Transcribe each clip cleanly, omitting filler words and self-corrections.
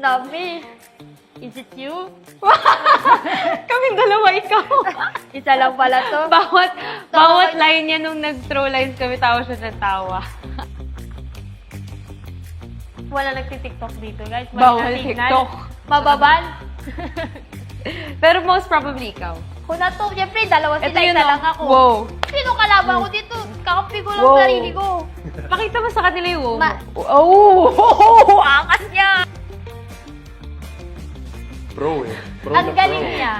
Nabi, is it you? Kaming dalawa ikaw. Isa lang pala to. Bawat line niya nung nag-throw lines kami, tawa siya ng tawa. Wala nagtitiktok dito, guys. Bawal Signal. TikTok. Mababan. Pero most probably ikaw. Kung na to, syempre, dalawa Ito sila, yun, isa oh. lang ako. Wow. Sino kalaban ko dito? Kakampi ko lang Wow. sarili ko. Pakita mo sa kanila yung Angas niya! Pro eh. Pro Ang na galing pro. niya.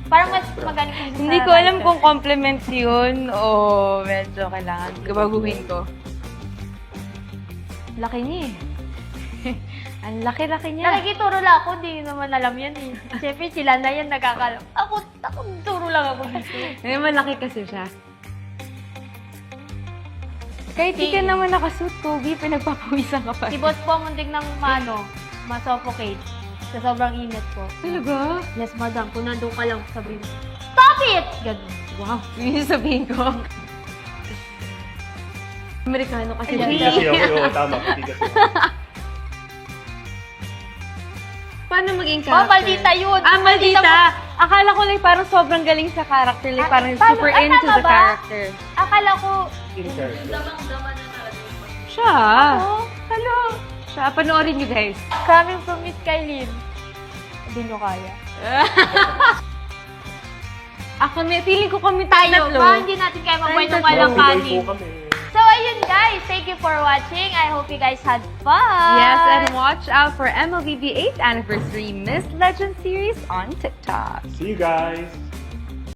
Parang mas magaling siya sa Hindi ko alam kung compliment yun o medyo kailangan baguhin ko. Laki niya eh. Ang laki-laki niya. Nakikituro lang ako, di naman alam yan eh. Siyempre, sila na yan nagkakalam. Ako turo lang ako dito. Eh, malaki kasi siya. Kahit di ka naman nakasuit, Kobe, pinagpapawisan ka pa. Si boss po muntik ng ma-suffocate sa sobrang init ko. Talaga? Yes, madam. Kung nandun ka lang, sabihin mo, stop it! Ganun. Wow, yun yung sabihin ko. Amerikano kasi. Hindi. Kasi ako, tama. Hindi kasi. Paano maging character? Maldita yun! Maldita! Akala ko like parang sobrang galing sa character. Like parang super into tama the ba? character. Akala ko, In character. Siya? oh, Hello? Siya, panoorin niyo guys. coming from Miss Kailin. Hindi nyo kaya. Feeling ko kami Tayo, tatlo. ba? Hindi natin kaya magbuhay ng walang Bigay kanin. po kami. So, ayun guys. Thank you for watching. I hope you guys had fun. Yes, and watch out for MLBB 8th Anniversary Miss Legend series on TikTok. See you guys.